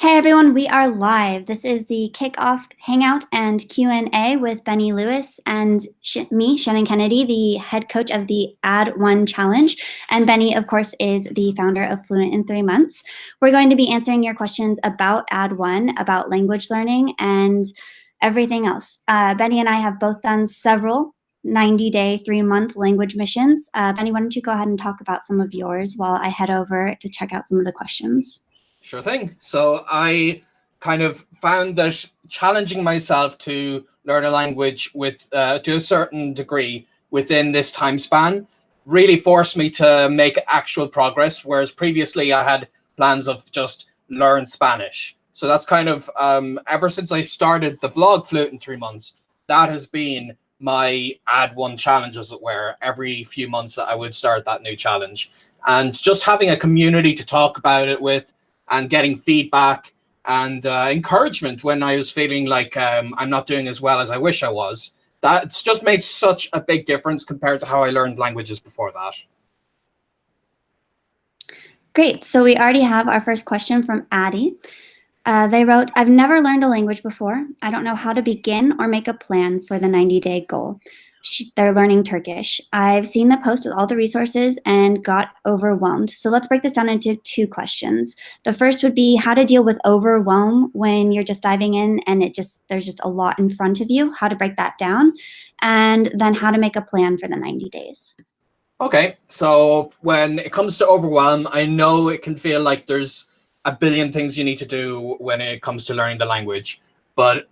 Hey everyone, we are live. This is the kickoff Hangout and Q&A with Benny Lewis and me, Shannon Kennedy, the head coach of the Add1Challenge. And Benny, of course, is the founder of Fluent in 3 months. We're going to be answering your questions about Add1, about language learning, and everything else. Benny and I have both done several 90-day, 3-month language missions. Benny, why don't you go ahead and talk about some of yours while I head over to check out some of the questions. Sure thing. So I kind of found that challenging myself to learn a language with to a certain degree within this time span really forced me to make actual progress, whereas previously I had plans of just learn Spanish. So that's kind of ever since I started the blog Fluent in 3 months, that has been my Add1 challenge, as it were. Every few months I would start that new challenge, and just having a community to talk about it with, and getting feedback and encouragement when I was feeling like I'm not doing as well as I wish I was. That's just made such a big difference compared to how I learned languages before that. Great. So we already have our first question from Addie. They wrote, I've never learned a language before. I don't know how to begin or make a plan for the 90-day goal. They're learning Turkish. I've seen the post with all the resources and got overwhelmed. So let's break this down into 2 questions. The first would be how to deal with overwhelm when you're just diving in and there's just a lot in front of you, how to break that down, and then how to make a plan for the 90 days. Okay, so when it comes to overwhelm, I know it can feel like there's a billion things you need to do when it comes to learning the language, but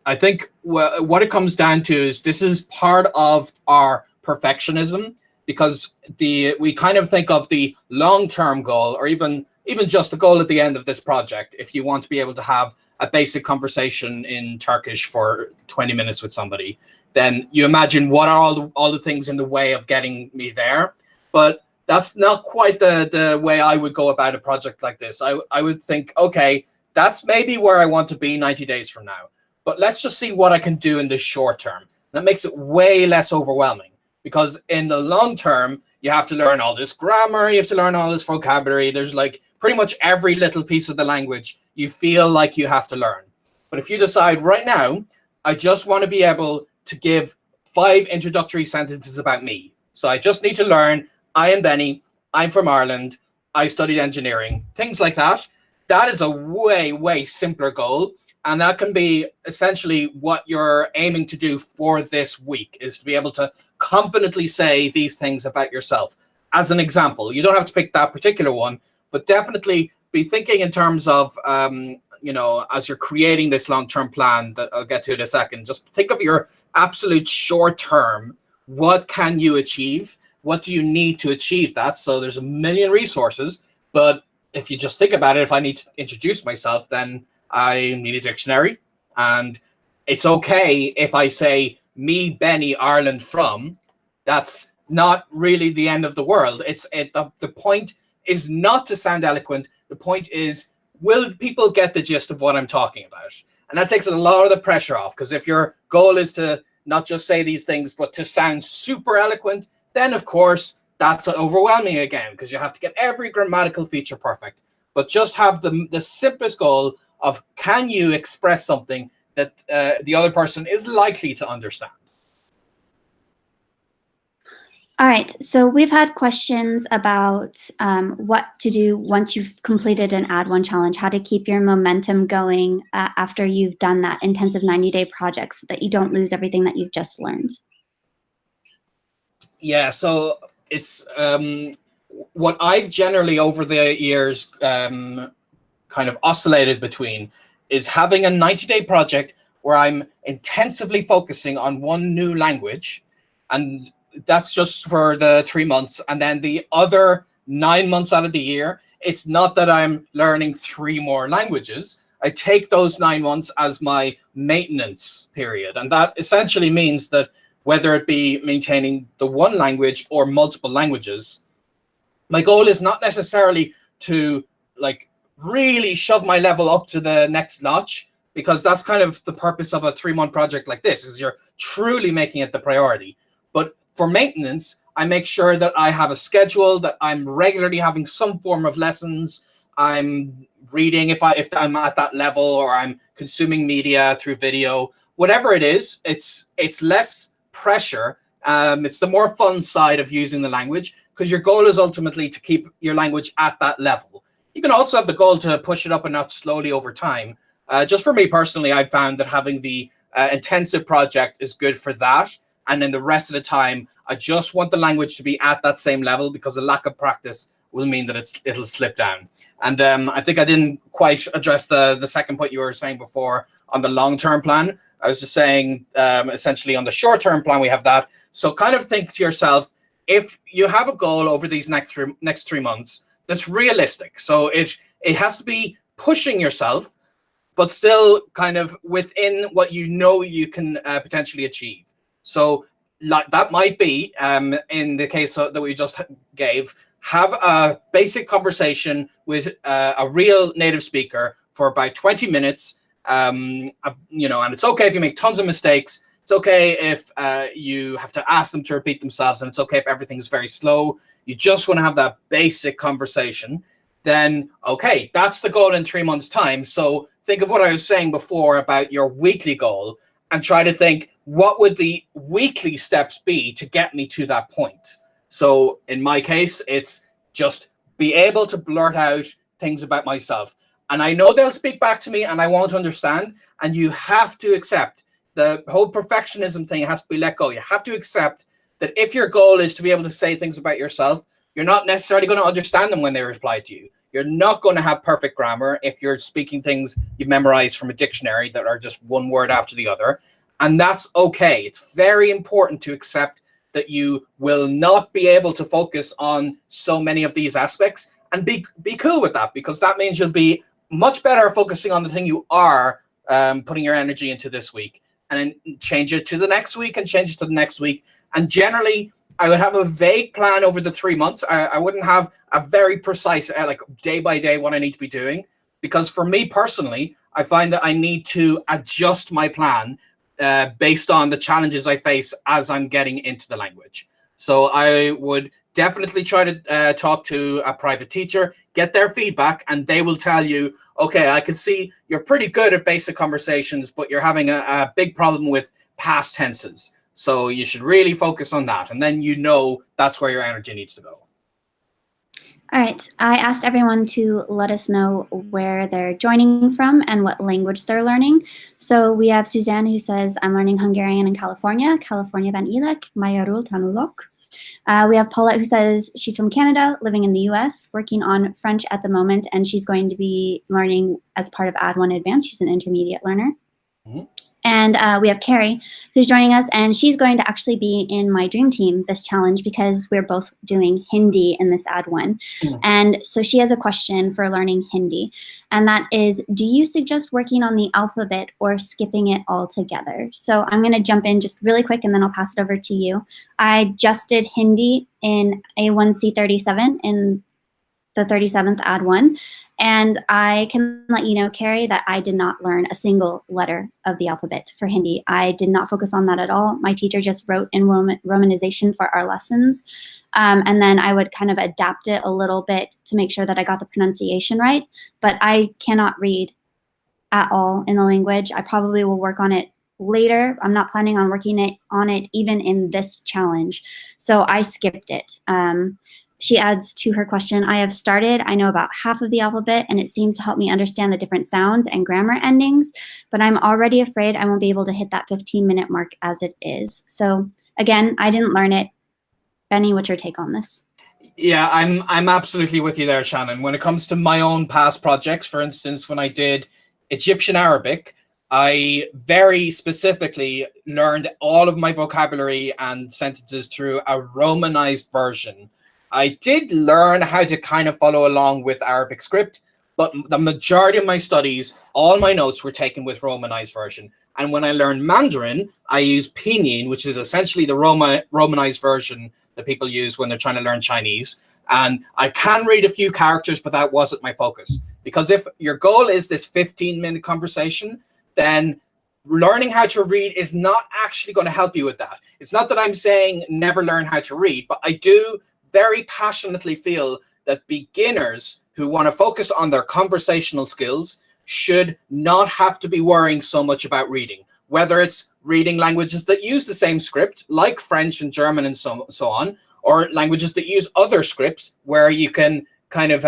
I think what it comes down to is this is part of our perfectionism, because we kind of think of the long-term goal, or even just the goal at the end of this project. If you want to be able to have a basic conversation in Turkish for 20 minutes with somebody, then you imagine what are all the things in the way of getting me there. But that's not quite the way I would go about a project like this. I would think, okay, that's maybe where I want to be 90 days from now. But let's just see what I can do in the short term. That makes it way less overwhelming, because in the long term, you have to learn all this grammar, you have to learn all this vocabulary. There's like pretty much every little piece of the language you feel like you have to learn. But if you decide right now, I just want to be able to give 5 introductory sentences about me. So I just need to learn, I am Benny, I'm from Ireland, I studied engineering, things like that. That is a way, way simpler goal. And that can be essentially what you're aiming to do for this week, is to be able to confidently say these things about yourself. As an example, you don't have to pick that particular one, but definitely be thinking in terms of, as you're creating this long-term plan that I'll get to in a second, just think of your absolute short term. What can you achieve? What do you need to achieve that? So there's a million resources, but if you just think about it, if I need to introduce myself, then I need a dictionary, and it's okay if I say me, Benny, Ireland from. That's not really the end of the world. The point is not to sound eloquent. The point is, will people get the gist of what I'm talking about? And that takes a lot of the pressure off, because if your goal is to not just say these things, but to sound super eloquent, then of course that's overwhelming again, because you have to get every grammatical feature perfect. But just have the simplest goal of, can you express something that the other person is likely to understand? All right, so we've had questions about what to do once you've completed an Add1 challenge, how to keep your momentum going after you've done that intensive 90-day project so that you don't lose everything that you've just learned. Yeah, so it's what I've generally over the years kind of oscillated between is having a 90-day project where I'm intensively focusing on one new language, and that's just for the 3 months. And then the other 9 months out of the year, it's not that I'm learning 3 more languages. I take those 9 months as my maintenance period. And that essentially means that whether it be maintaining the one language or multiple languages, my goal is not necessarily to like really shove my level up to the next notch, because that's kind of the purpose of a 3-month project like this, is you're truly making it the priority. But for maintenance, I make sure that I have a schedule, that I'm regularly having some form of lessons, I'm reading, if I'm at that level, or I'm consuming media through video, whatever it is, it's less pressure. It's the more fun side of using the language, because your goal is ultimately to keep your language at that level. You can also have the goal to push it up a notch slowly over time. Just for me personally, I've found that having the intensive project is good for that. And then the rest of the time, I just want the language to be at that same level, because a lack of practice will mean that it'll slip down. And I think I didn't quite address the second point you were saying before on the long-term plan. I was just saying, essentially on the short-term plan, we have that. So kind of think to yourself, if you have a goal over these next 3 months, that's realistic. So it has to be pushing yourself, but still kind of within what you know you can potentially achieve. So like that might be, in the case that we just gave, have a basic conversation with a real native speaker for about 20 minutes. And it's okay if you make tons of mistakes. It's okay if you have to ask them to repeat themselves, and it's okay if everything's very slow. You just want to have that basic conversation. Then, okay, that's the goal in 3 months' time. So think of what I was saying before about your weekly goal, and try to think, what would the weekly steps be to get me to that point? So in my case, it's just be able to blurt out things about myself. And I know they'll speak back to me and I won't understand. And you have to accept the whole perfectionism thing has to be let go. You have to accept that if your goal is to be able to say things about yourself, you're not necessarily going to understand them when they reply to you. You're not going to have perfect grammar if you're speaking things you've memorized from a dictionary that are just one word after the other. And that's okay. It's very important to accept that you will not be able to focus on so many of these aspects, and be cool with that, because that means you'll be much better focusing on the thing you are putting your energy into this week, and then change it to the next week and change it to the next week. And generally, I would have a vague plan over the 3 months. I wouldn't have a very precise, like day by day, what I need to be doing, because for me personally, I find that I need to adjust my plan based on the challenges I face as I'm getting into the language. So I would definitely try to talk to a private teacher, get their feedback, and they will tell you, okay, I can see you're pretty good at basic conversations, but you're having a big problem with past tenses. So you should really focus on that. And then that's where your energy needs to go. All right, I asked everyone to let us know where they're joining from and what language they're learning. So we have Suzanne, who says, I'm learning Hungarian in California. California van élek, magyarul tanulok. We have Paulette, who says she's from Canada, living in the US, working on French at the moment, and she's going to be learning as part of Add1 Advanced. She's an intermediate learner. Mm-hmm. And we have Carrie, who's joining us, and she's going to actually be in my dream team this challenge, because we're both doing Hindi in this Add1. Mm. And so she has a question for learning Hindi, and that is, do you suggest working on the alphabet or skipping it altogether? So I'm going to jump in just really quick, and then I'll pass it over to you. I just did Hindi in A1C37 in the 37th Add1. And I can let you know, Carrie, that I did not learn a single letter of the alphabet for Hindi. I did not focus on that at all. My teacher just wrote in Romanization for our lessons. And then I would kind of adapt it a little bit to make sure that I got the pronunciation right. But I cannot read at all in the language. I probably will work on it later. I'm not planning on working on it even in this challenge. So I skipped it. She adds to her question, I have started. I know about half of the alphabet, and it seems to help me understand the different sounds and grammar endings, but I'm already afraid I won't be able to hit that 15-minute mark as it is. So again, I didn't learn it. Benny, what's your take on this? Yeah, I'm absolutely with you there, Shannon. When it comes to my own past projects, for instance, when I did Egyptian Arabic, I very specifically learned all of my vocabulary and sentences through a Romanized version. I did learn how to kind of follow along with Arabic script, but the majority of my studies, all my notes were taken with Romanized version. And when I learned Mandarin, I used Pinyin, which is essentially the Romanized version that people use when they're trying to learn Chinese. And I can read a few characters, but that wasn't my focus. Because if your goal is this 15-minute conversation, then learning how to read is not actually going to help you with that. It's not that I'm saying never learn how to read, but I do very passionately feel that beginners who want to focus on their conversational skills should not have to be worrying so much about reading, whether it's reading languages that use the same script, like French and German and so on, or languages that use other scripts where you can kind of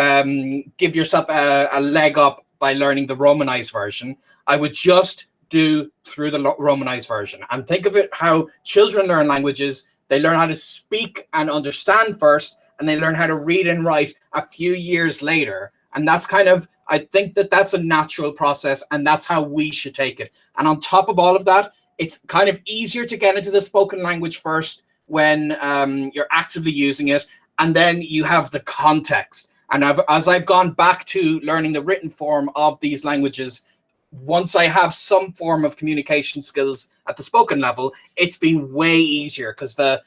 give yourself a leg up by learning the Romanized version. I would just do through the Romanized version, and think of it how children learn languages. They learn how to speak and understand first, and they learn how to read and write a few years later. And that's kind of, I think that that's a natural process, and that's how we should take it. And on top of all of that, it's kind of easier to get into the spoken language first when you're actively using it, and then you have the context. And as I've gone back to learning the written form of these languages, once I have some form of communication skills at the spoken level, it's been way easier because the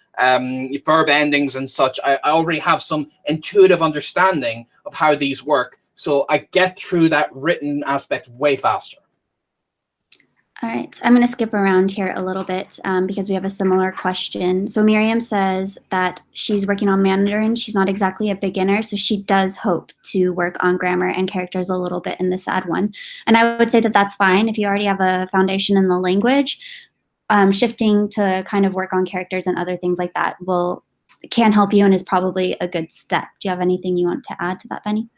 verb endings and such, I already have some intuitive understanding of how these work. So I get through that written aspect way faster. All right, I'm going to skip around here a little bit because we have a similar question. So Miriam says that she's working on Mandarin. She's not exactly a beginner, so she does hope to work on grammar and characters a little bit in this Add1. And I would say that that's fine if you already have a foundation in the language. Shifting to kind of work on characters and other things like that can help you and is probably a good step. Do you have anything you want to add to that, Benny?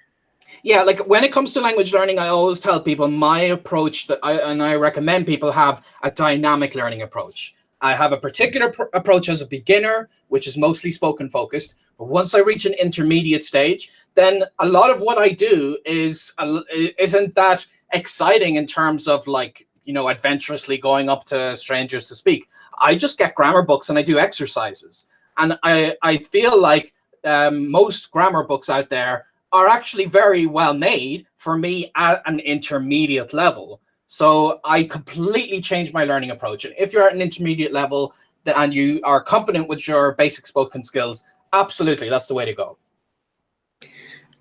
Yeah, like when it comes to language learning, I always tell people my approach I recommend people have a dynamic learning approach. I have a particular approach as a beginner, which is mostly spoken focused. But once I reach an intermediate stage, then a lot of what I do isn't that exciting in terms of like, you know, adventurously going up to strangers to speak. I just get grammar books and I do exercises. And I feel like most grammar books out there are actually very well made for me at an intermediate level. So I completely changed my learning approach. And if you're at an intermediate level and you are confident with your basic spoken skills, absolutely, that's the way to go.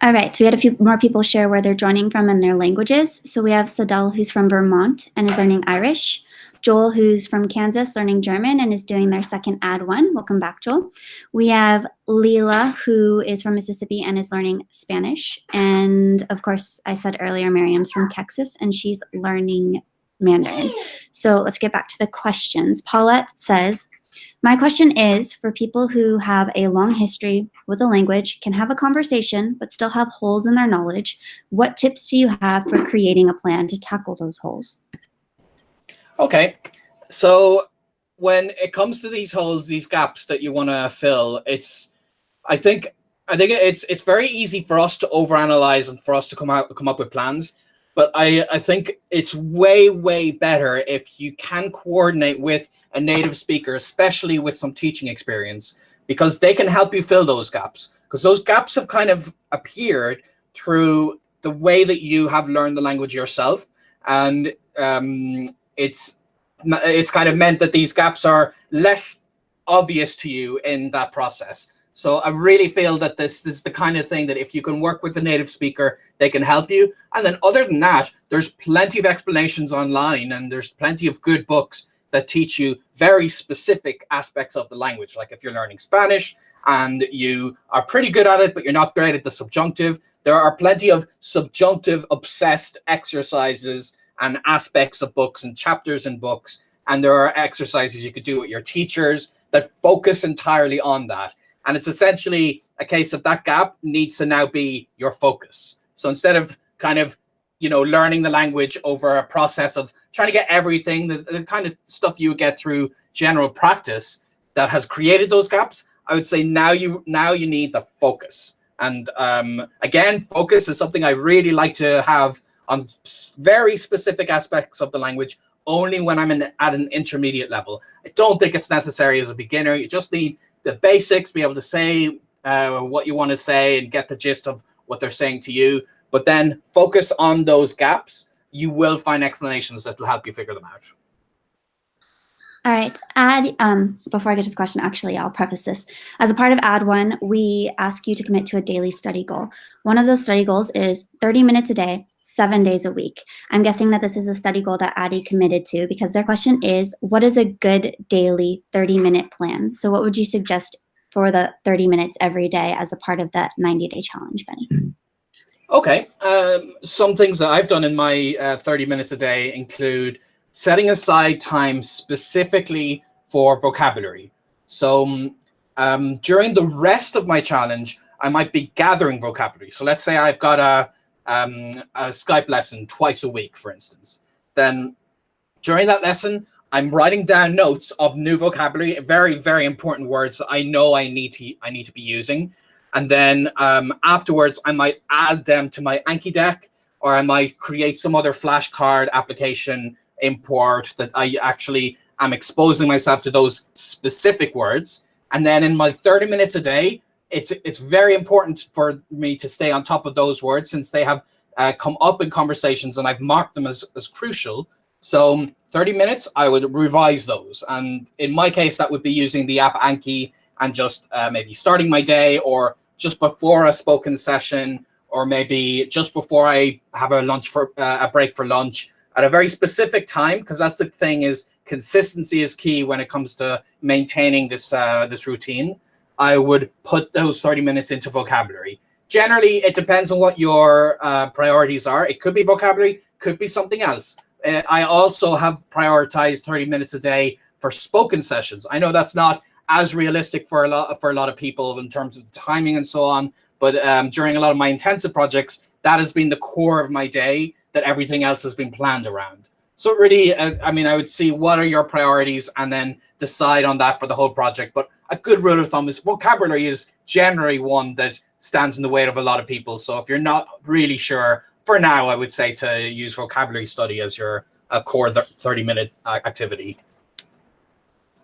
All right, so we had a few more people share where they're joining from and their languages. So we have Sadal, who's from Vermont and is learning Irish. Joel, who's from Kansas, learning German and is doing their second Add1. Welcome back, Joel. We have Leela, who is from Mississippi and is learning Spanish. And of course, I said earlier, Miriam's from Texas and she's learning Mandarin. So let's get back to the questions. Paulette says, my question is for people who have a long history with a language, can have a conversation, but still have holes in their knowledge. What tips do you have for creating a plan to tackle those holes? Okay, so when it comes to these holes, these gaps that you want to fill, I think it's very easy for us to overanalyze and for us to come up with plans. But I think it's way better if you can coordinate with a native speaker, especially with some teaching experience, because they can help you fill those gaps. Because those gaps have kind of appeared through the way that you have learned the language yourself, and it's kind of meant that these gaps are less obvious to you in that process. So I really feel that this is the kind of thing that if you can work with a native speaker, they can help you. And then other than that, there's plenty of explanations online and there's plenty of good books that teach you very specific aspects of the language. Like if you're learning Spanish and you are pretty good at it, but you're not great at the subjunctive, there are plenty of subjunctive obsessed exercises and aspects of books and chapters in books. And there are exercises you could do with your teachers that focus entirely on that. And it's essentially a case of that gap needs to now be your focus. So instead of kind of, you know, learning the language over a process of trying to get everything, the kind of stuff you would get through general practice that has created those gaps, I would say now you need the focus. And again, focus is something I really like to have on very specific aspects of the language, only when I'm at an intermediate level. I don't think it's necessary as a beginner. You just need the basics, be able to say what you want to say and get the gist of what they're saying to you, but then focus on those gaps. You will find explanations that will help you figure them out. All right, before I get to the question, actually, I'll preface this. As a part of Add1, we ask you to commit to a daily study goal. One of those study goals is 30 minutes a day, 7 days a week. I'm guessing that this is a study goal that Addie committed to because their question is, what is a good daily 30-minute plan? So what would you suggest for the 30 minutes every day as a part of that 90-day challenge, Benny? Okay. Some things that I've done in my 30 minutes a day include setting aside time specifically for vocabulary. So during the rest of my challenge, I might be gathering vocabulary. So let's say I've got a Skype lesson twice a week, for instance. Then during that lesson, I'm writing down notes of new vocabulary, very, very important words that I know I need to be using. And then afterwards, I might add them to my Anki deck, or I might create some other flashcard application import that I actually am exposing myself to those specific words. And then in my 30 minutes a day, it's very important for me to stay on top of those words, since they have come up in conversations and I've marked them as crucial. So 30 minutes, I would revise those. And in my case, that would be using the app Anki and just maybe starting my day, or just before a spoken session, or maybe just before I have a break for lunch at a very specific time, because that's the thing, is consistency is key when it comes to maintaining this routine. I would put those 30 minutes into vocabulary. Generally, it depends on what your priorities are. It could be vocabulary, could be something else. I also have prioritized 30 minutes a day for spoken sessions. I know that's not as realistic for a lot of people in terms of the timing and so on, but during a lot of my intensive projects, that has been the core of my day that everything else has been planned around. So really, I would see what are your priorities and then decide on that for the whole project. But a good rule of thumb is vocabulary is generally one that stands in the way of a lot of people. So if you're not really sure, for now, I would say to use vocabulary study as your core 30-minute activity.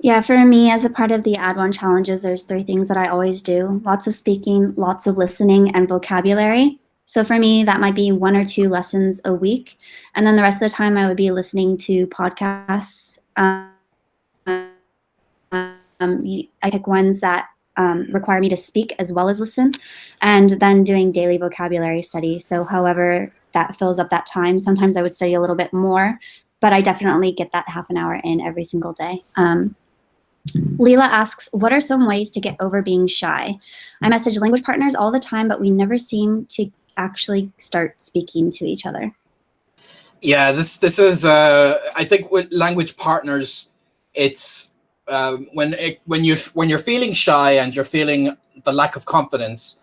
Yeah, for me, as a part of the Add1 challenges, there's 3 things that I always do: lots of speaking, lots of listening, and vocabulary. So for me, that might be 1 or 2 lessons a week. And then the rest of the time I would be listening to podcasts. I pick ones that require me to speak as well as listen, and then doing daily vocabulary study. So however that fills up that time, sometimes I would study a little bit more, but I definitely get that half an hour in every single day. Leela asks, what are some ways to get over being shy? I message language partners all the time, but we never seem to actually start speaking to each other. Yeah, this is I think with language partners, it's when you're feeling shy and you're feeling the lack of confidence,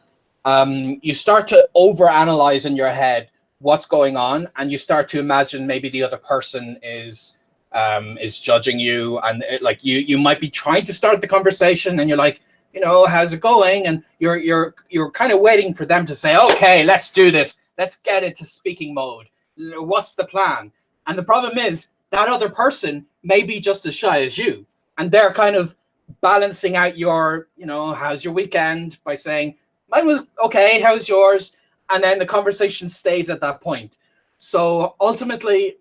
you start to overanalyze in your head what's going on, and you start to imagine maybe the other person is judging you, and like you might be trying to start the conversation, and you're like, how's it going? And you're kind of waiting for them to say, okay, let's do this. Let's get into speaking mode. What's the plan? And the problem is that other person may be just as shy as you, and they're kind of balancing out your, how's your weekend, by saying, mine was okay, how's yours? And then the conversation stays at that point. So ultimately,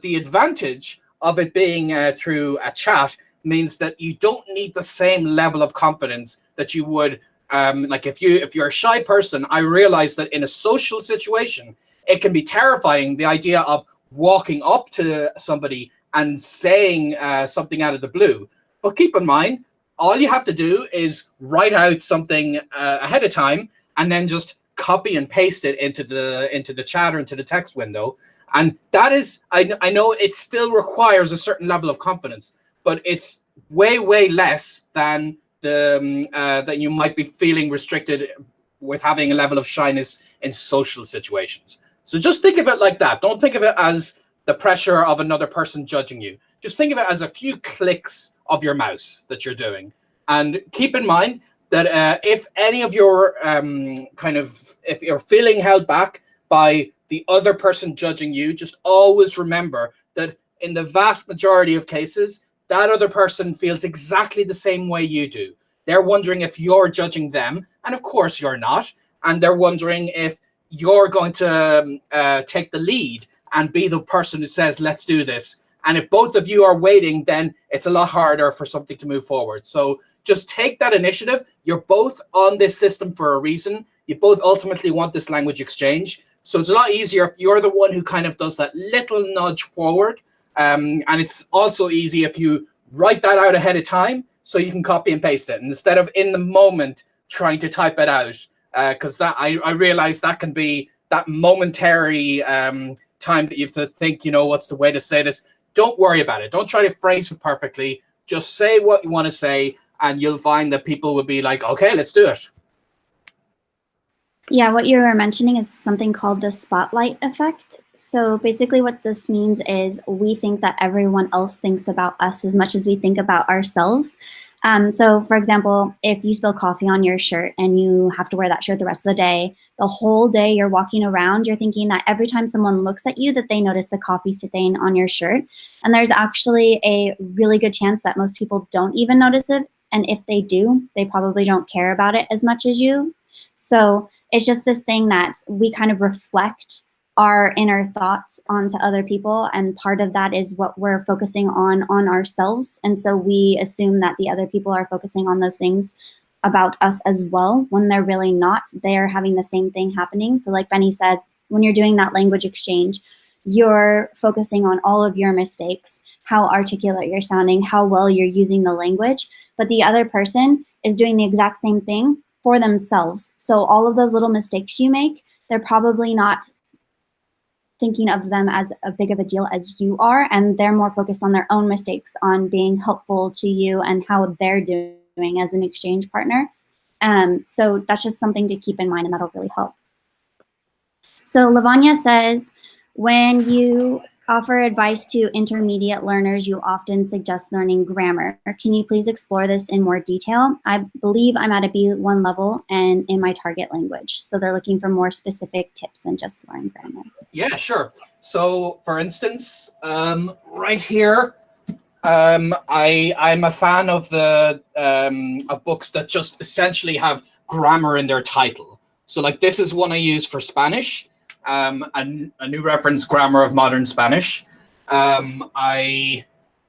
the advantage of it being through a chat means that you don't need the same level of confidence that you would, like if you're a shy person. I realize that in a social situation, it can be terrifying, the idea of walking up to somebody and saying something out of the blue. But keep in mind, all you have to do is write out something ahead of time, and then just copy and paste it into the chat or into the text window. And that is, I know it still requires a certain level of confidence, but it's way, way less than that you might be feeling restricted with having a level of shyness in social situations. So just think of it like that. Don't think of it as the pressure of another person judging you. Just think of it as a few clicks of your mouse that you're doing. And keep in mind that if any of your if you're feeling held back by the other person judging you, just always remember that in the vast majority of cases, that other person feels exactly the same way you do. They're wondering if you're judging them, and of course you're not. And they're wondering if you're going to take the lead and be the person who says, let's do this. And if both of you are waiting, then it's a lot harder for something to move forward. So just take that initiative. You're both on this system for a reason. You both ultimately want this language exchange. So it's a lot easier if you're the one who kind of does that little nudge forward. And it's also easy if you write that out ahead of time so you can copy and paste it, and instead of in the moment trying to type it out. Because that I realize that can be that momentary time that you have to think, what's the way to say this. Don't worry about it. Don't try to phrase it perfectly. Just say what you want to say, and you'll find that people will be like, okay, let's do it. Yeah, what you were mentioning is something called the spotlight effect. So basically what this means is we think that everyone else thinks about us as much as we think about ourselves. So for example, if you spill coffee on your shirt and you have to wear that shirt the rest of the day, the whole day you're walking around, you're thinking that every time someone looks at you that they notice the coffee stain on your shirt. And there's actually a really good chance that most people don't even notice it. And if they do, they probably don't care about it as much as you. So it's just this thing that we kind of reflect our inner thoughts onto other people, and part of that is what we're focusing on ourselves. And so we assume that the other people are focusing on those things about us as well, when they're really not. They're having the same thing happening. So like Benny said, when you're doing that language exchange, you're focusing on all of your mistakes, how articulate you're sounding, how well you're using the language, but the other person is doing the exact same thing for themselves. So all of those little mistakes you make, they're probably not thinking of them as a big of a deal as you are, and they're more focused on their own mistakes, on being helpful to you and how they're doing as an exchange partner. So that's just something to keep in mind, and that'll really help. So Lavanya says, when you offer advice to intermediate learners, you often suggest learning grammar. Can you please explore this in more detail? I believe I'm at a B1 level and in my target language. So they're looking for more specific tips than just learn grammar. Yeah, sure. So for instance, right here, I'm a fan of the of books that just essentially have grammar in their title. So like this is one I use for Spanish. A new reference, Grammar of Modern Spanish. I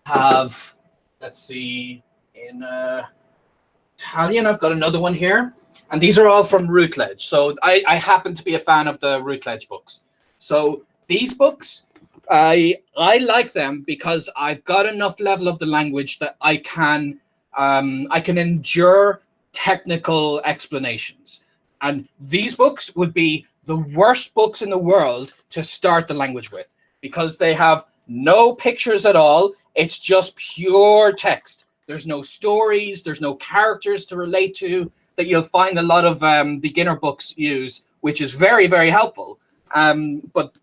have, let's see, in Italian, I've got another one here. And these are all from Routledge. So I happen to be a fan of the Routledge books. So these books, I like them because I've got enough level of the language that I can endure technical explanations. And these books would be the worst books in the world to start the language with, because they have no pictures at all. It's just pure text. There's no stories. There's no characters to relate to that you'll find a lot of beginner books use, which is very, very helpful. But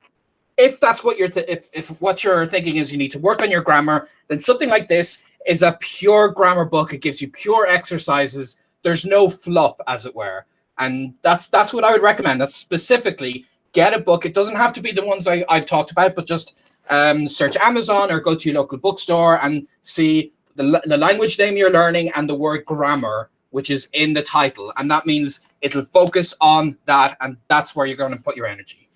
if that's what if what you're thinking is you need to work on your grammar, then something like this is a pure grammar book. It gives you pure exercises. There's no fluff, as it were. And that's what I would recommend. That's specifically get a book. It doesn't have to be the ones I've talked about, but just search Amazon or go to your local bookstore and see the language name you're learning and the word grammar, which is in the title. And that means it'll focus on that, and that's where you're going to put your energy.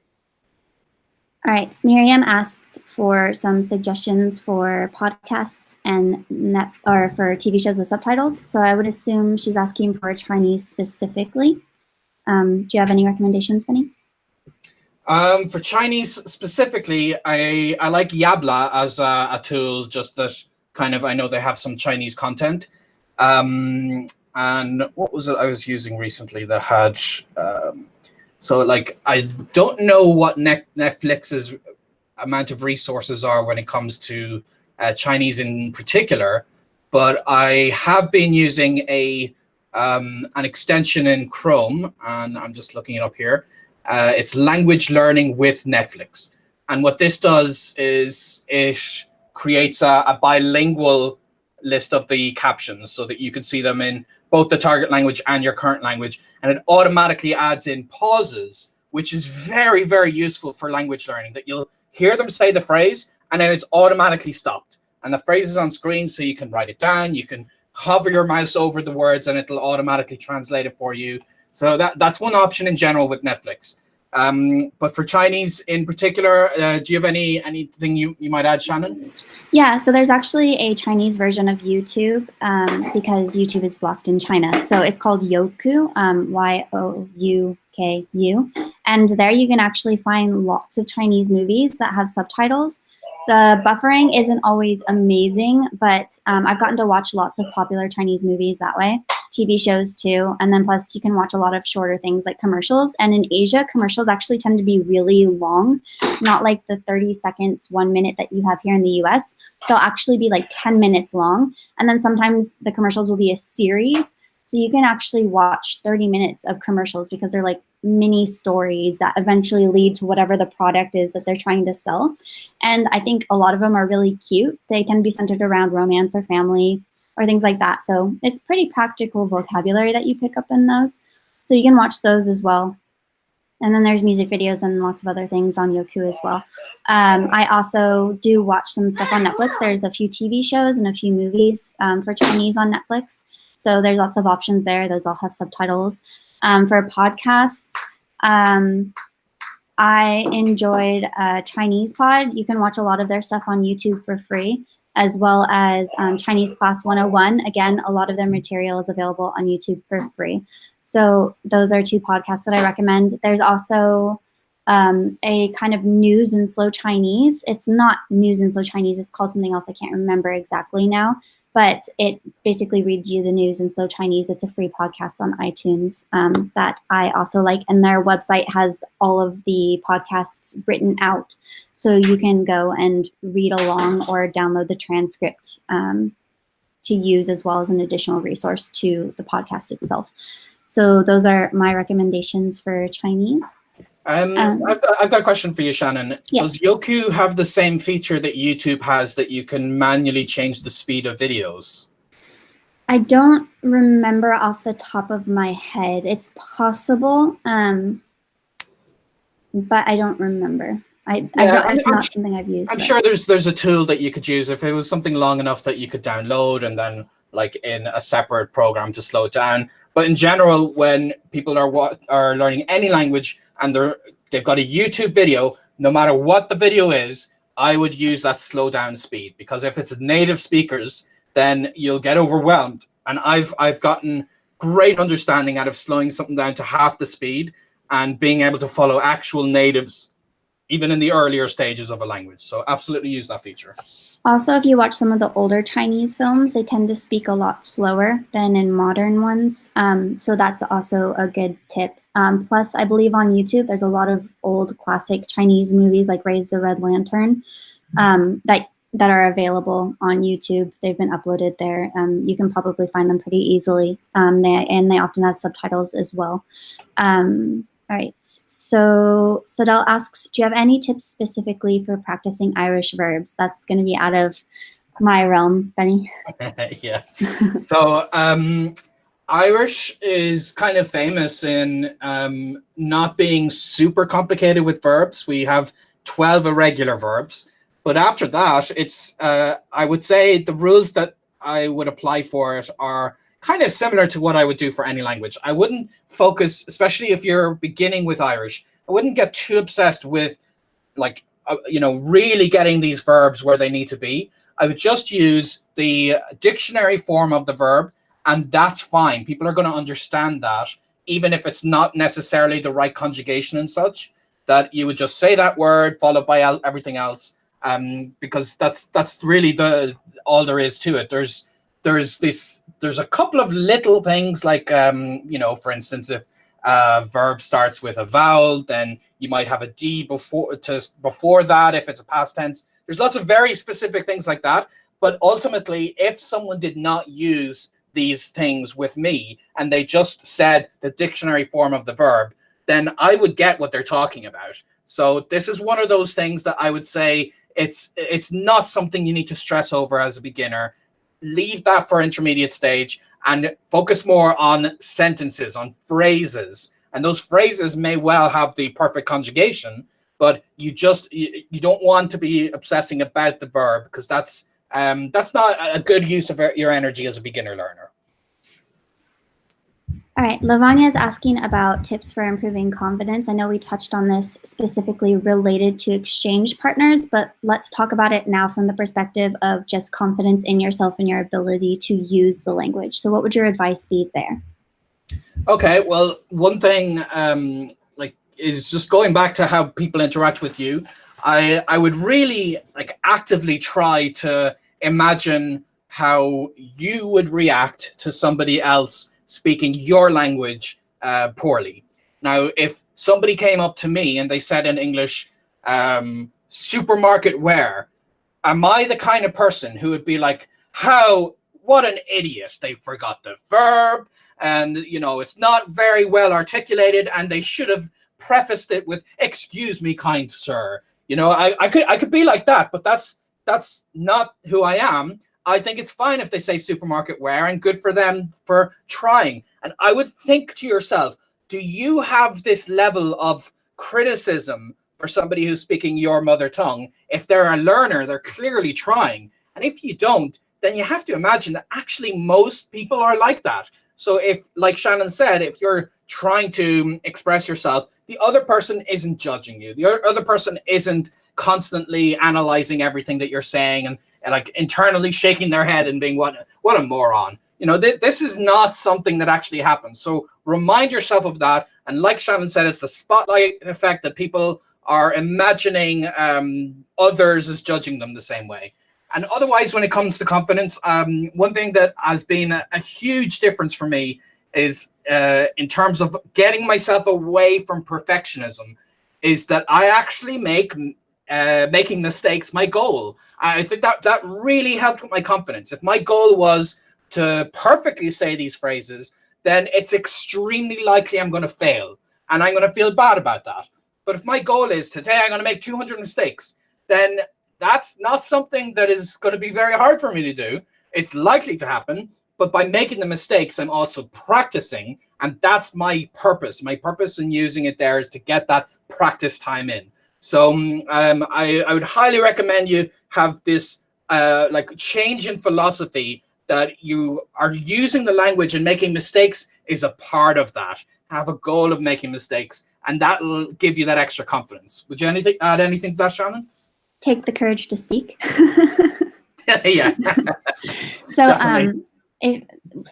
All right, Miriam asked for some suggestions for podcasts and for TV shows with subtitles. So I would assume she's asking for Chinese specifically. Do you have any recommendations, Benny? For Chinese specifically, I like Yabla as a tool, just that kind of, I know they have some Chinese content. And what was it I was using recently that had... So like, I don't know what Netflix's amount of resources are when it comes to Chinese in particular, but I have been using an extension in Chrome, and I'm just looking it up here. It's language learning with Netflix. And what this does is it creates a bilingual list of the captions so that you can see them in both the target language and your current language. And it automatically adds in pauses, which is very, very useful for language learning, that you'll hear them say the phrase and then it's automatically stopped. And the phrase is on screen, so you can write it down. You can hover your mouse over the words and it'll automatically translate it for you. So that's one option in general with Netflix. But for Chinese in particular, do you have anything you might add, Shannon? Yeah, so there's actually a Chinese version of YouTube because YouTube is blocked in China. So it's called Youku, Youku. And there you can actually find lots of Chinese movies that have subtitles. The buffering isn't always amazing, but I've gotten to watch lots of popular Chinese movies that way, TV shows too, and then plus you can watch a lot of shorter things like commercials. And in Asia, commercials actually tend to be really long, not like the 30 seconds, 1 minute that you have here in the US. They'll actually be like 10 minutes long, and then sometimes the commercials will be a series. So you can actually watch 30 minutes of commercials because they're like mini stories that eventually lead to whatever the product is that they're trying to sell. And I think a lot of them are really cute. They can be centered around romance or family or things like that. So it's pretty practical vocabulary that you pick up in those. So you can watch those as well. And then there's music videos and lots of other things on Youku as well. I also do watch some stuff on Netflix. There's a few TV shows and a few movies for Chinese on Netflix. So there's lots of options there. Those all have subtitles. For podcasts, I enjoyed Chinese Pod. You can watch a lot of their stuff on YouTube for free, as well as Chinese Class 101. Again, a lot of their material is available on YouTube for free. So those are two podcasts that I recommend. There's also a kind of news in slow Chinese. It's not news in slow Chinese. It's called something else. I can't remember exactly now. But it basically reads you the news in slow Chinese. It's a free podcast on iTunes that I also like. And their website has all of the podcasts written out. So you can go and read along or download the transcript to use as well as an additional resource to the podcast itself. So those are my recommendations for Chinese. I've got a question for you, Shannon. Yeah. Does Youku have the same feature that YouTube has, that you can manually change the speed of videos? I don't remember off the top of my head. It's possible, but I don't remember. It's not something I've used. I'm sure there's a tool that you could use if it was something long enough that you could download and then like in a separate program to slow it down. But in general, when people are learning any language and they've got a YouTube video, no matter what the video is, I would use that slow down speed, because if it's native speakers, then you'll get overwhelmed. And I've gotten great understanding out of slowing something down to half the speed and being able to follow actual natives, even in the earlier stages of a language. So absolutely use that feature. Also, if you watch some of the older Chinese films, they tend to speak a lot slower than in modern ones. So that's also a good tip. Plus, I believe on YouTube, there's a lot of old classic Chinese movies like Raise the Red Lantern that are available on YouTube. They've been uploaded there. You can probably find them pretty easily. They often have subtitles as well. All right, so Sadell asks, do you have any tips specifically for practicing Irish verbs? That's going to be out of my realm, Benny. Yeah. So Irish is kind of famous in not being super complicated with verbs. We have 12 irregular verbs. But after that, it's, I would say the rules that I would apply for it are kind of similar to what I would do for any language. I wouldn't focus, especially if you're beginning with Irish, I wouldn't get too obsessed with like, really getting these verbs where they need to be. I would just use the dictionary form of the verb, and that's fine. People are going to understand that, even if it's not necessarily the right conjugation and such, that you would just say that word followed by everything else, because that's really all there is to it. There's a couple of little things like, for instance, if a verb starts with a vowel, then you might have a D before that if it's a past tense. There's lots of very specific things like that. But ultimately, if someone did not use these things with me and they just said the dictionary form of the verb, then I would get what they're talking about. So this is one of those things that I would say it's not something you need to stress over as a beginner. Leave that for intermediate stage and focus more on sentences, on phrases. And those phrases may well have the perfect conjugation, but you don't want to be obsessing about the verb, because that's not a good use of your energy as a beginner learner. All right, Lavanya is asking about tips for improving confidence. I know we touched on this specifically related to exchange partners, but let's talk about it now from the perspective of just confidence in yourself and your ability to use the language. So what would your advice be there? Okay, well, one thing is just going back to how people interact with you. I would really like actively try to imagine how you would react to somebody else speaking your language poorly. Now, if somebody came up to me and they said in English, supermarket where, am I the kind of person who would be like, what an idiot, they forgot the verb, and it's not very well articulated, and they should have prefaced it with, excuse me, kind sir. I could be like that, but that's not who I am. I think it's fine if they say supermarket where, and good for them for trying. And I would think to yourself, do you have this level of criticism for somebody who's speaking your mother tongue? If they're a learner, they're clearly trying. And if you don't, then you have to imagine that actually most people are like that. So if, like Shannon said, if you're trying to express yourself, the other person isn't judging you. The other person isn't constantly analyzing everything that you're saying and like internally shaking their head and being, what a moron. This is not something that actually happens. So remind yourself of that. And like Shannon said, it's the spotlight effect that people are imagining others as judging them the same way. And otherwise, when it comes to confidence, one thing that has been a huge difference for me is in terms of getting myself away from perfectionism, is that I actually make making mistakes my goal. I think that really helped with my confidence. If my goal was to perfectly say these phrases, then it's extremely likely I'm going to fail, and I'm going to feel bad about that. But if my goal is today I'm going to make 200 mistakes, then that's not something that is going to be very hard for me to do. It's likely to happen, but by making the mistakes, I'm also practicing, and that's my purpose. My purpose in using it there is to get that practice time in. So I would highly recommend you have this like change in philosophy, that you are using the language and making mistakes is a part of that. Have a goal of making mistakes, and that will give you that extra confidence. Would you add anything to that, Shannon? Take the courage to speak. Yeah. So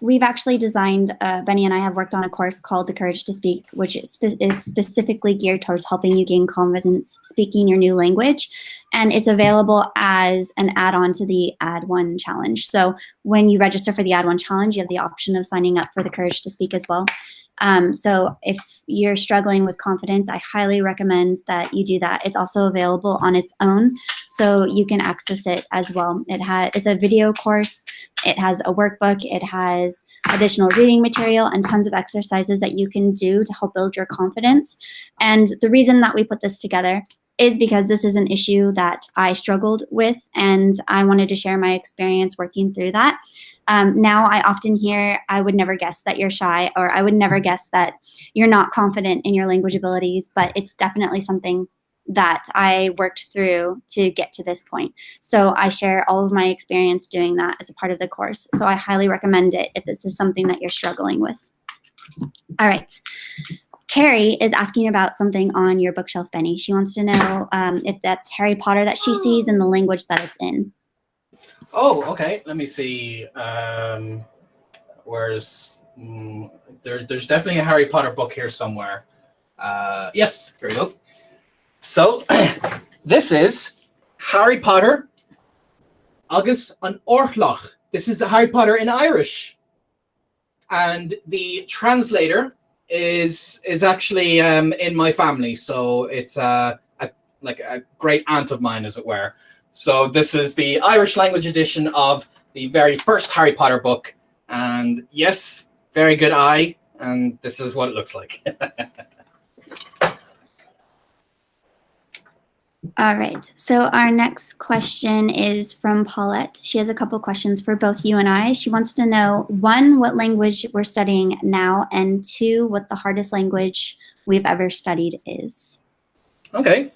we've actually designed, Benny and I have worked on a course called The Courage to Speak, which is specifically geared towards helping you gain confidence speaking your new language. And it's available as an add-on to the Add1Challenge. So when you register for the Add1Challenge, you have the option of signing up for The Courage to Speak as well. So if you're struggling with confidence, I highly recommend that you do that. It's also available on its own, so you can access it as well. It's a video course. It has a workbook. It has additional reading material and tons of exercises that you can do to help build your confidence. And the reason that we put this together is because this is an issue that I struggled with, and I wanted to share my experience working through that. Now I often hear, I would never guess that you're shy, or I would never guess that you're not confident in your language abilities, but it's definitely something that I worked through to get to this point. So I share all of my experience doing that as a part of the course. So I highly recommend it if this is something that you're struggling with. All right. Carrie is asking about something on your bookshelf, Benny. She wants to know if that's Harry Potter that she sees and the language that it's in. Oh, okay. Let me see. There's definitely a Harry Potter book here somewhere. Yes, here we go. So this is Harry Potter Agus an Orlach. This is the Harry Potter in Irish. And the translator is actually in my family. So it's like a great aunt of mine, as it were. So this is the Irish language edition of the very first Harry Potter book. And yes, very good eye. And this is what it looks like. All right. So our next question is from Paulette. She has a couple questions for both you and I. She wants to know, 1, what language we're studying now, and 2, what the hardest language we've ever studied is. Okay.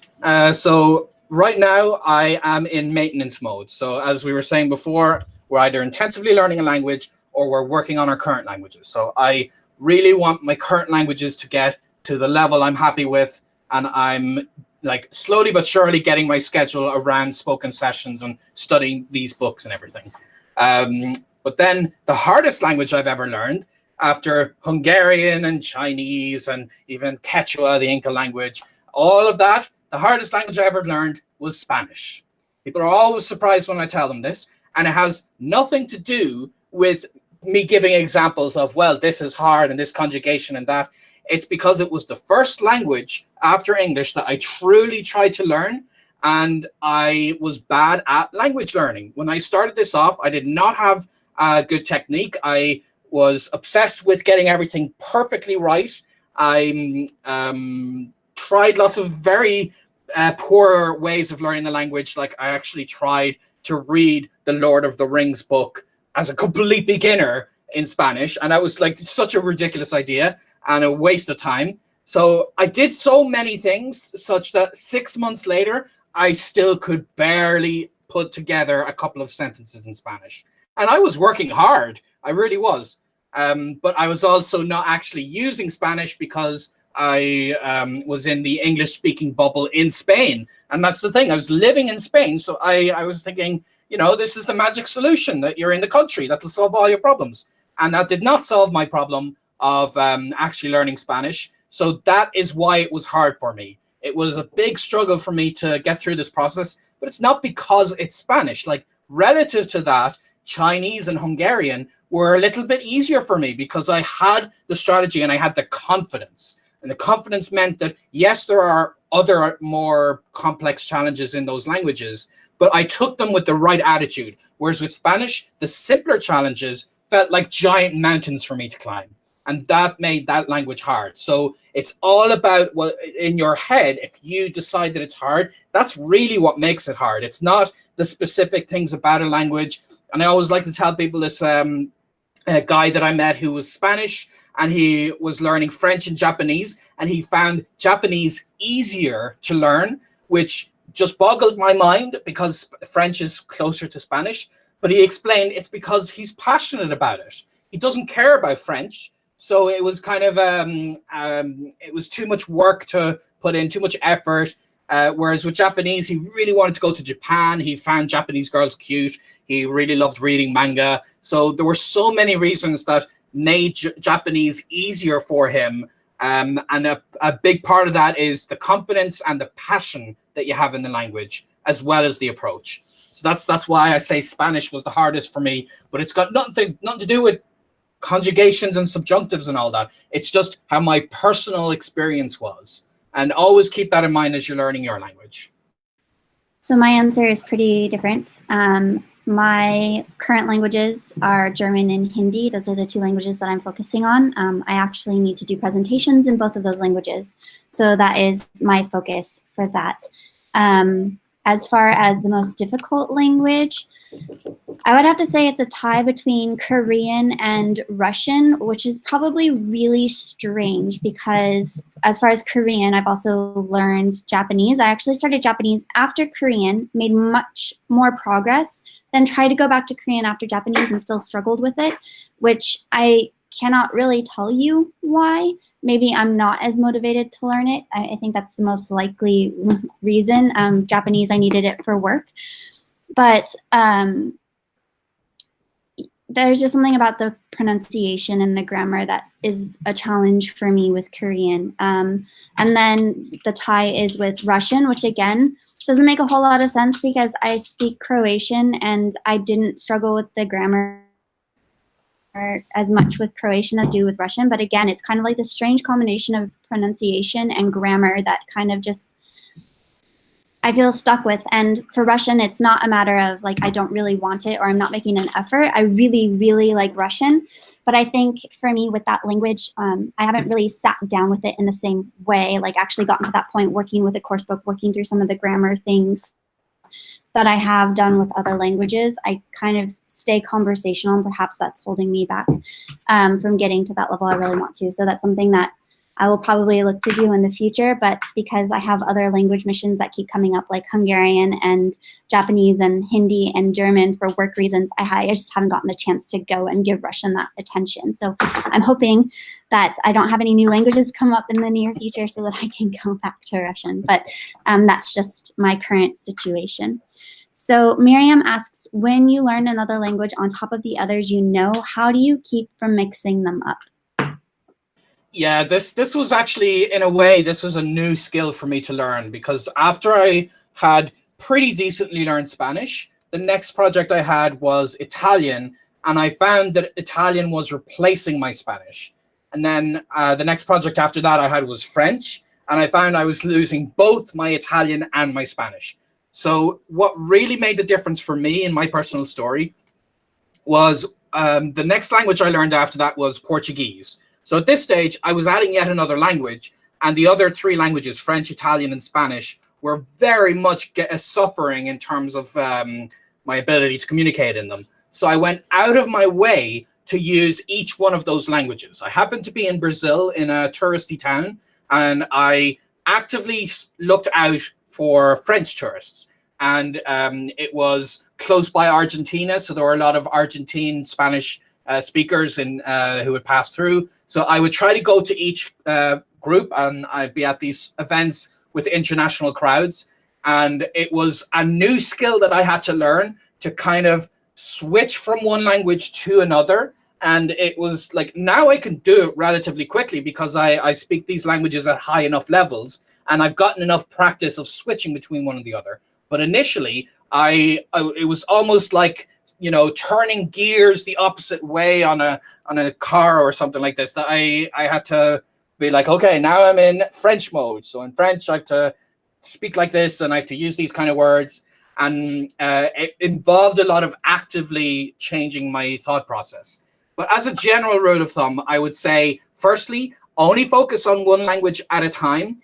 So right now I am in maintenance mode. So as we were saying before, we're either intensively learning a language or we're working on our current languages. So I really want my current languages to get to the level I'm happy with, and I'm like slowly but surely getting my schedule around spoken sessions and studying these books and everything. But then the hardest language I've ever learned, after Hungarian and Chinese and even Quechua, the Inca language, all of that the hardest language I ever learned was Spanish. People are always surprised when I tell them this, and it has nothing to do with me giving examples of, well, this is hard and this conjugation and that. It's because it was the first language after English that I truly tried to learn, and I was bad at language learning. When I started this off, I did not have a good technique. I was obsessed with getting everything perfectly right. I tried lots of very poor ways of learning the language. Like, I actually tried to read the Lord of the Rings book as a complete beginner in Spanish, and that was like such a ridiculous idea and a waste of time. So I did so many things such that 6 months later, I still could barely put together a couple of sentences in Spanish. And I was working hard. I really was. But I was also not actually using Spanish because I was in the English-speaking bubble in Spain. And that's the thing. I was living in Spain. So I was thinking, you know, this is the magic solution, that you're in the country that will solve all your problems. And that did not solve my problem of actually learning Spanish. So that is why it was hard for me. It was a big struggle for me to get through this process, but it's not because it's Spanish. Like, relative to that, Chinese and Hungarian were a little bit easier for me because I had the strategy and I had the confidence. And the confidence meant that, yes, there are other more complex challenges in those languages, but I took them with the right attitude. Whereas with Spanish, the simpler challenges felt like giant mountains for me to climb. And that made that language hard. So it's all about what in your head. If you decide that it's hard, that's really what makes it hard. It's not the specific things about a language. And I always like to tell people this a guy that I met who was Spanish, and he was learning French and Japanese, and he found Japanese easier to learn, which just boggled my mind because French is closer to Spanish. But he explained it's because he's passionate about it. He doesn't care about French. So it was kind of, it was too much work to put in, too much effort. Whereas with Japanese, he really wanted to go to Japan. He found Japanese girls cute. He really loved reading manga. So there were so many reasons that made Japanese easier for him. And a big part of that is the confidence and the passion that you have in the language, as well as the approach. So that's why I say Spanish was the hardest for me. But it's got nothing to do with conjugations and subjunctives and all that. It's just how my personal experience was. And always keep that in mind as you're learning your language. So my answer is pretty different. My current languages are German and Hindi. Those are the two languages that I'm focusing on. I actually need to do presentations in both of those languages. So that is my focus for that. As far as the most difficult language, I would have to say it's a tie between Korean and Russian, which is probably really strange because as far as Korean, I've also learned Japanese. I actually started Japanese after Korean, made much more progress, then tried to go back to Korean after Japanese and still struggled with it, which I cannot really tell you why. Maybe I'm not as motivated to learn it. I think that's the most likely reason. Japanese, I needed it for work. But there's just something about the pronunciation and the grammar that is a challenge for me with Korean. And then the tie is with Russian, which again, doesn't make a whole lot of sense because I speak Croatian and I didn't struggle with the grammar as much with Croatian as I do with Russian. But again, it's kind of like this strange combination of pronunciation and grammar that kind of just I feel stuck with. And for Russian, it's not a matter of like I don't really want it or I'm not making an effort. I really, really like Russian. But I think for me with that language, I haven't really sat down with it in the same way, like actually gotten to that point working with a course book, working through some of the grammar things that I have done with other languages. I kind of stay conversational and perhaps that's holding me back from getting to that level I really want to. So that's something that I will probably look to do in the future, but because I have other language missions that keep coming up like Hungarian and Japanese and Hindi and German for work reasons, I just haven't gotten the chance to go and give Russian that attention. So I'm hoping that I don't have any new languages come up in the near future so that I can go back to Russian, but that's just my current situation. So Miriam asks, when you learn another language on top of the others you know, how do you keep from mixing them up? Yeah, this was actually, in a way, this was a new skill for me to learn, because after I had pretty decently learned Spanish, the next project I had was Italian, and I found that Italian was replacing my Spanish. And then the next project after that I had was French, and I found I was losing both my Italian and my Spanish. So what really made the difference for me in my personal story was, the next language I learned after that was Portuguese. So at this stage, I was adding yet another language, and the other three languages, French, Italian, and Spanish, were very much suffering in terms of my ability to communicate in them. So I went out of my way to use each one of those languages. I happened to be in Brazil in a touristy town, and I actively looked out for French tourists. And it was close by Argentina, so there were a lot of Argentine Spanish speakers who would pass through. So I would try to go to each group, and I'd be at these events with international crowds. And it was a new skill that I had to learn to kind of switch from one language to another. And it was like, now I can do it relatively quickly because I speak these languages at high enough levels, and I've gotten enough practice of switching between one and the other. But initially, it was almost like, turning gears the opposite way on a car or something like this. That I had to be like, okay, now I'm in French mode. So in French, I have to speak like this, and I have to use these kind of words. And it involved a lot of actively changing my thought process. But as a general rule of thumb, I would say, firstly, only focus on one language at a time.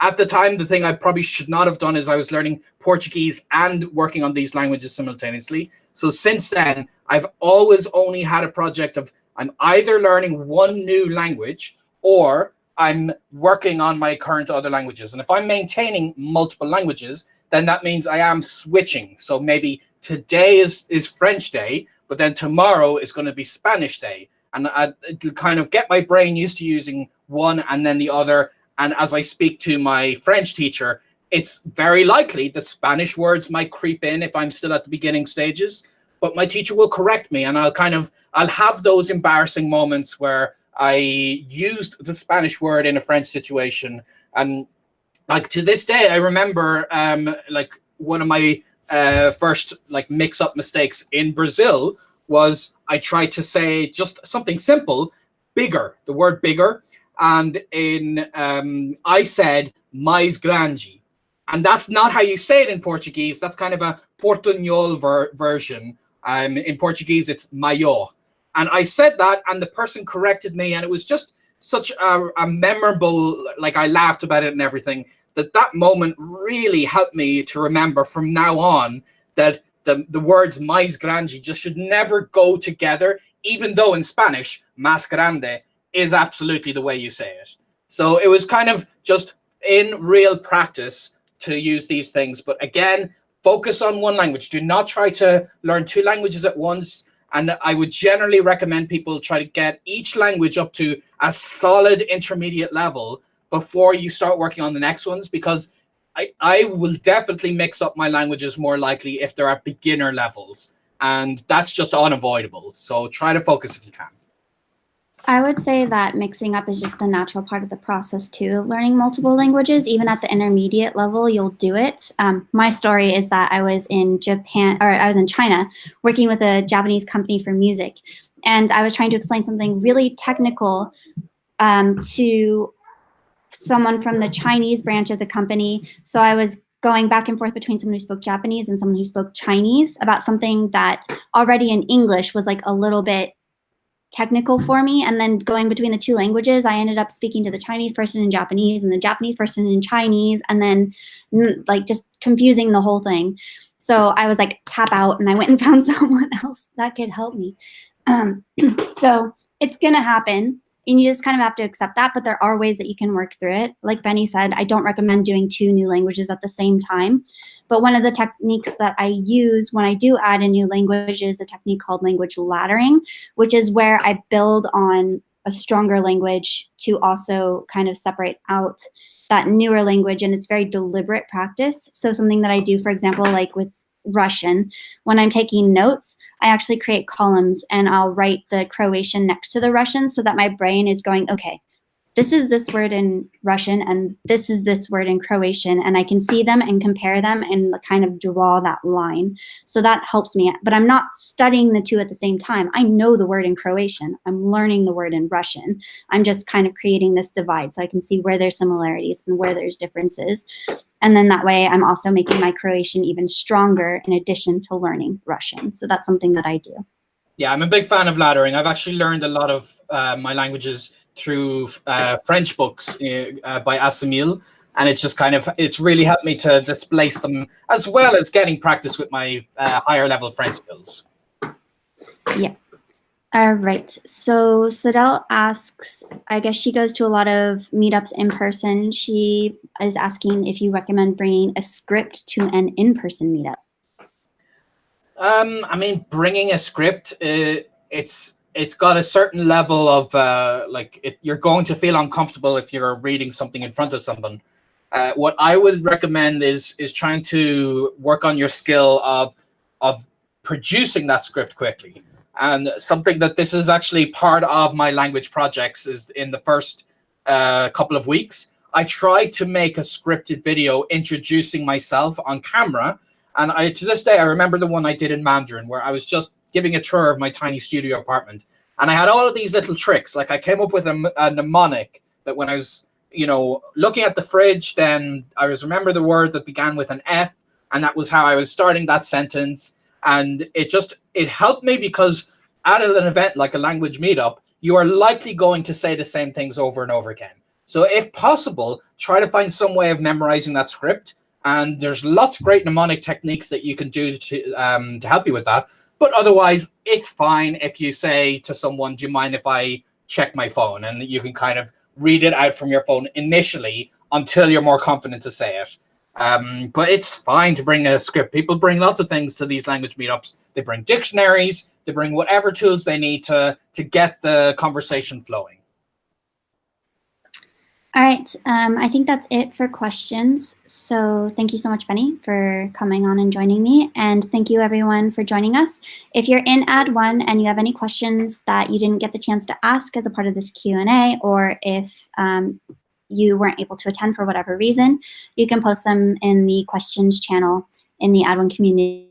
At the time, the thing I probably should not have done is I was learning Portuguese and working on these languages simultaneously. So since then, I've always only had a project of, I'm either learning one new language or I'm working on my current other languages. And if I'm maintaining multiple languages, then that means I am switching. So maybe today is French day, but then tomorrow is going to be Spanish day. And it'll kind of get my brain used to using one and then the other. And as I speak to my French teacher, it's very likely that Spanish words might creep in if I'm still at the beginning stages, but my teacher will correct me, and I'll have those embarrassing moments where I used the Spanish word in a French situation. And like to this day, I remember like one of my first like mix-up mistakes in Brazil was I tried to say just something simple, bigger, the word bigger. And I said mais grande, and that's not how you say it in Portuguese. That's kind of a Portuñol version. In Portuguese, it's maior. And I said that, and the person corrected me, and it was just such a memorable, like I laughed about it and everything, that moment really helped me to remember from now on that the words mais grande just should never go together, even though in Spanish, más grande is absolutely the way you say it. So it was kind of just in real practice to use these things. But again, focus on one language. Do not try to learn two languages at once. And I would generally recommend people try to get each language up to a solid intermediate level before you start working on the next ones, because I will definitely mix up my languages more likely if they're at beginner levels. And that's just unavoidable. So try to focus if you can. I would say that mixing up is just a natural part of the process too of learning multiple languages. Even at the intermediate level, you'll do it. My story is that I was in China working with a Japanese company for music, and I was trying to explain something really technical to someone from the Chinese branch of the company. So I was going back and forth between someone who spoke Japanese and someone who spoke Chinese about something that already in English was like a little bit technical for me. And then going between the two languages, I ended up speaking to the Chinese person in Japanese and the Japanese person in Chinese, and then like just confusing the whole thing. So I was like, tap out, and I went and found someone else that could help me. So it's going to happen. And you just kind of have to accept that, but there are ways that you can work through it. Like Benny said, I don't recommend doing two new languages at the same time. But one of the techniques that I use when I do add a new language is a technique called language laddering, which is where I build on a stronger language to also kind of separate out that newer language. And it's very deliberate practice. So something that I do, for example, like with Russian, when I'm taking notes, I actually create columns and I'll write the Croatian next to the Russian so that my brain is going, okay, this is this word in Russian and this is this word in Croatian, and I can see them and compare them and kind of draw that line. So that helps me, but I'm not studying the two at the same time. I know the word in Croatian. I'm learning the word in Russian. I'm just kind of creating this divide so I can see where there's similarities and where there's differences. And then that way I'm also making my Croatian even stronger in addition to learning Russian. So that's something that I do. Yeah, I'm a big fan of laddering. I've actually learned a lot of my languages through French books by Assamil, and it's just it's really helped me to displace them, as well as getting practice with my higher level French skills. Yeah. All right. So Sadell asks, I guess she goes to a lot of meetups in person. She is asking if you recommend bringing a script to an in-person meetup. I mean, bringing a script, it's got a certain level of you're going to feel uncomfortable if you're reading something in front of someone. What I would recommend is trying to work on your skill of producing that script quickly. And something that this is actually part of my language projects is in the first couple of weeks, I try to make a scripted video introducing myself on camera. And to this day, I remember the one I did in Mandarin where I was just giving a tour of my tiny studio apartment. And I had all of these little tricks. Like I came up with a mnemonic that when I was, looking at the fridge, then I remember the word that began with an F. And that was how I was starting that sentence. And it helped me because at an event like a language meetup, you are likely going to say the same things over and over again. So if possible, try to find some way of memorizing that script. And there's lots of great mnemonic techniques that you can do to help you with that. But otherwise, it's fine if you say to someone, do you mind if I check my phone? And you can kind of read it out from your phone initially until you're more confident to say it. But it's fine to bring a script. People bring lots of things to these language meetups. They bring dictionaries. They bring whatever tools they need to get the conversation flowing. All right, I think that's it for questions. So thank you so much, Benny, for coming on and joining me. And thank you, everyone, for joining us. If you're in Add1 and you have any questions that you didn't get the chance to ask as a part of this Q&A, or if you weren't able to attend for whatever reason, you can post them in the questions channel in the Add1 community,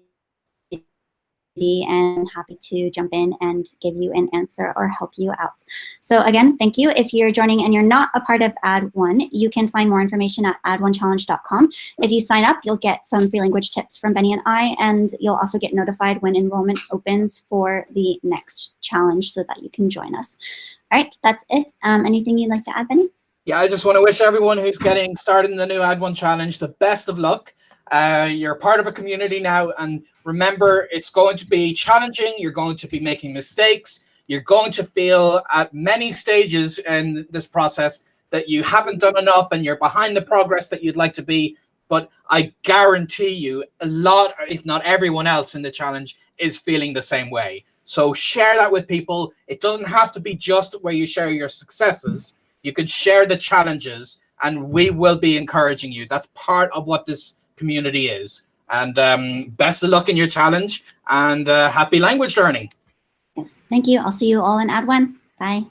and happy to jump in and give you an answer or help you out. So again, thank you. If you're joining and you're not a part of Add1, you can find more information at add1challenge.com. If you sign up, you'll get some free language tips from Benny and I, and you'll also get notified when enrollment opens for the next challenge so that you can join us. All right, that's it. Anything you'd like to add, Benny? Yeah, I just want to wish everyone who's getting started in the new Add1 Challenge the best of luck. You're part of a community now, and remember, it's going to be challenging. You're going to be making mistakes. You're going to feel at many stages in this process that you haven't done enough and you're behind the progress that you'd like to be. But I guarantee you a lot, if not everyone else in the challenge, is feeling the same way. So share that with people. It doesn't have to be just where you share your successes. You could share the challenges, and we will be encouraging you. That's part of what this community is. And best of luck in your challenge, and happy language learning. Yes, thank you. I'll see you all in Add1. Bye.